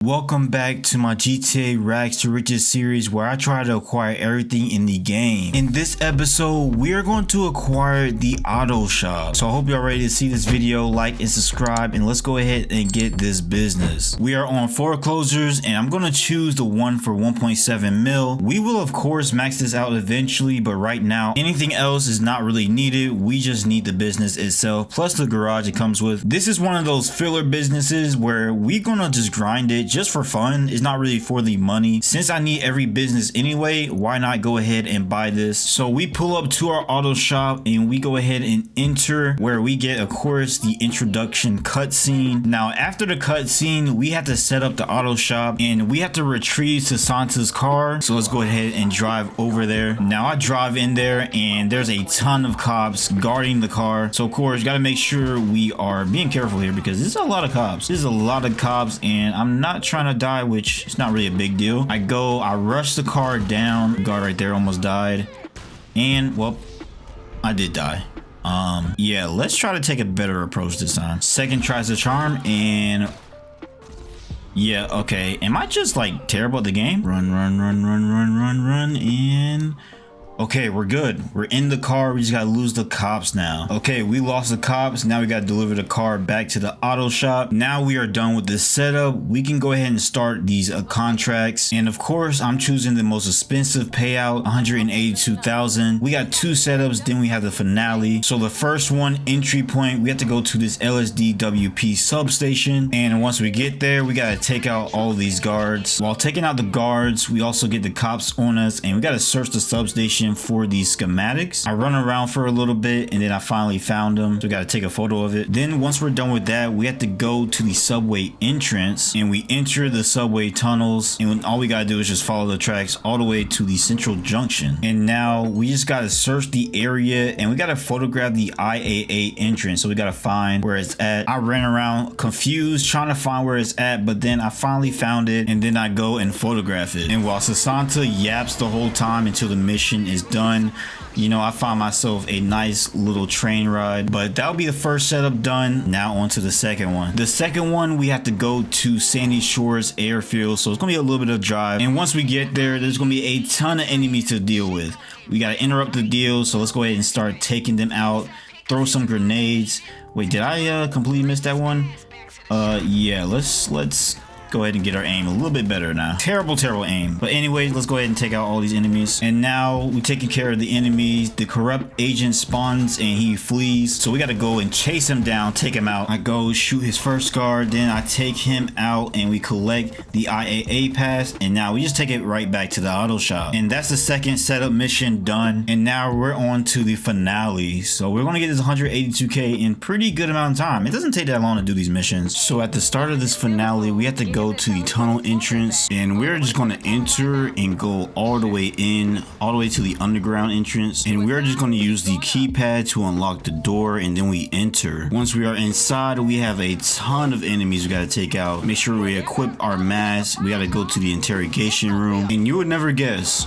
Welcome back to my GTA Rags to Riches series where I try to acquire everything in the game. In this episode, we are going to acquire the auto shop. So I hope y'all ready to see this video, like and subscribe, and let's go ahead and get this business. We are on foreclosures and I'm going to choose the one for 1.7 mil. We will of course max this out eventually, but right now anything else is not really needed. We just need the business itself plus the garage it comes with. This is one of those filler businesses where we're going to just grind it just for fun. It's not really for the money. Since I need every business anyway, why not go ahead and buy this? So we pull up to our auto shop and we go ahead and enter, where we get of course the introduction cutscene. Now after the cutscene, we have to set up the auto shop and we have to retrieve Sasanta's car. So let's go ahead and drive over there. Now I drive in there and there's a ton of cops guarding the car. So of course, got to make sure we are being careful here because there's a lot of cops. There's a lot of cops and I'm not trying to die, which is not really a big deal. I rush the car down. Guard right there almost died. And well, I did die. Yeah, let's try to take a better approach this time. Second tries the charm and yeah, okay. Am I just like terrible at the game? Run, and okay, we're good. We're in the car. We just gotta lose the cops now. Okay, we lost the cops. Now we gotta deliver the car back to the auto shop. Now we are done with this setup. We can go ahead and start these contracts. And of course, I'm choosing the most expensive payout, 182,000. We got two setups, then we have the finale. So the first one, entry point, we have to go to this LSDWP substation. And once we get there, we gotta take out all these guards. While taking out the guards, we also get the cops on us and we gotta search the substation for these schematics. I run around for a little bit and then I finally found them. So we got to take a photo of it. Then once we're done with that, we have to go to the subway entrance and we enter the subway tunnels. And all we got to do is just follow the tracks all the way to the central junction. And now we just got to search the area and we got to photograph the IAA entrance. So we got to find where it's at. I ran around confused trying to find where it's at, but then I finally found it and then I go and photograph it. And while Sasanta yaps the whole time until the mission is done, you know, I found myself a nice little train ride. But that'll be the first setup done. Now on to the second one. The second one, we have to go to Sandy Shores Airfield, so it's gonna be a little bit of drive. And once we get there, there's gonna be a ton of enemies to deal with. We gotta interrupt the deal, so let's go ahead and start taking them out. Throw some grenades. Wait, did I completely miss that one? Yeah, let's go ahead and get our aim a little bit better now. Terrible aim. But anyway, let's go ahead and take out all these enemies. And now we're taking care of the enemies. The corrupt agent spawns and he flees. So we got to go and chase him down, take him out. I go shoot his first guard. Then I take him out and we collect the IAA pass. And now we just take it right back to the auto shop. And that's the second setup mission done. And now we're on to the finale. So we're going to get this 182K in pretty good amount of time. It doesn't take that long to do these missions. So at the start of this finale, we have to go to the tunnel entrance and we're just going to enter and go all the way in, all the way to the underground entrance, and we're just going to use the keypad to unlock the door and then we enter. Once we are inside, we have a ton of enemies we got to take out. Make sure we equip our mask. We got to go to the interrogation room and you would never guess,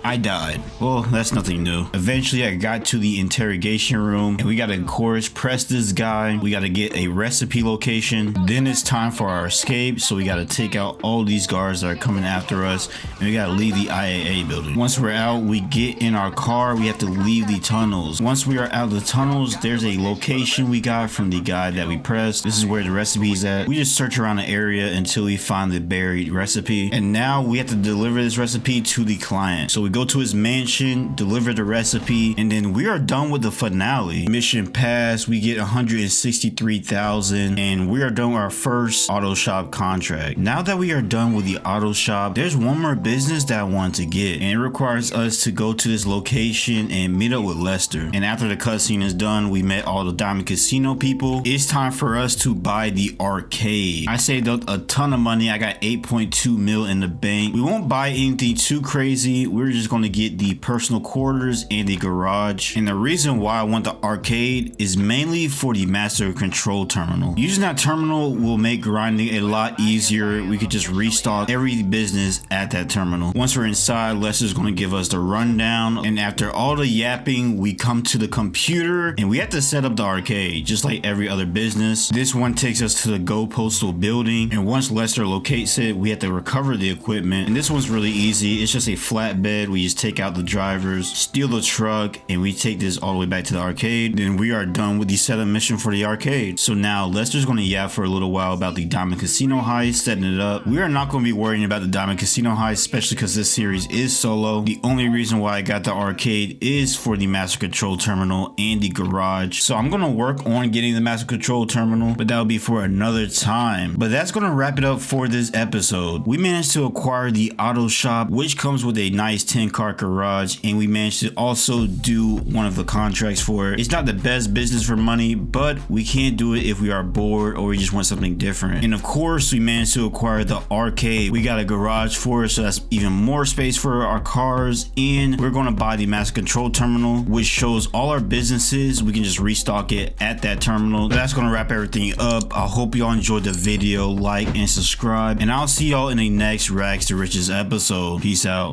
I died. Well, that's nothing new. Eventually, I got to the interrogation room and we got to, of course, press this guy. We got to get a recipe location. Then it's time for our escape. So we got to take out all these guards that are coming after us and we got to leave the IAA building. Once we're out, we get in our car. We have to leave the tunnels. Once we are out of the tunnels, there's a location we got from the guy that we pressed. This is where the recipe is at. We just search around the area until we find the buried recipe. And now we have to deliver this recipe to the client. So we go to his mansion, deliver the recipe, and then we are done with the finale. Mission passed, we get 163,000 and we are done with our first auto shop contract. Now that we are done with the auto shop, there's one more business that I want to get, and it requires us to go to this location and meet up with Lester. And after the cutscene is done, we met all the Diamond Casino people. It's time for us to buy the arcade. I saved up a ton of money. I got 8.2 mil in the bank. We won't buy anything too crazy. We're just just going to get the personal quarters and the garage. And the reason why I want the arcade is mainly for the master control terminal. Using that terminal will make grinding a lot easier. We could just restock every business at that terminal. Once we're inside, Lester's going to give us the rundown, and after all the yapping, we come to the computer and we have to set up the arcade just like every other business. This one takes us to the Go Postal building, and once Lester locates it, we have to recover the equipment. And this one's really easy. It's just a flatbed. We just take out the drivers, steal the truck, and we take this all the way back to the arcade. Then we are done with the setup mission for the arcade. So now Lester's going to yap for a little while about the Diamond Casino heist, setting it up. We are not going to be worrying about the Diamond Casino heist, especially because this series is solo. The only reason why I got the arcade is for the master control terminal and the garage. So I'm going to work on getting the master control terminal, but that'll be for another time. But that's going to wrap it up for this episode. We managed to acquire the auto shop, which comes with a nice 10-car garage, and we managed to also do one of the contracts for it. It's not the best business for money, but we can't do it if we are bored or we just want something different. And of course, we managed to acquire the arcade. We got a garage for it, so that's even more space for our cars. And we're going to buy the master control terminal, which shows all our businesses. We can just restock it at that terminal. That's going to wrap everything up. I hope y'all enjoyed the video. Like and subscribe, and I'll see y'all in the next Rags to Riches episode. Peace out.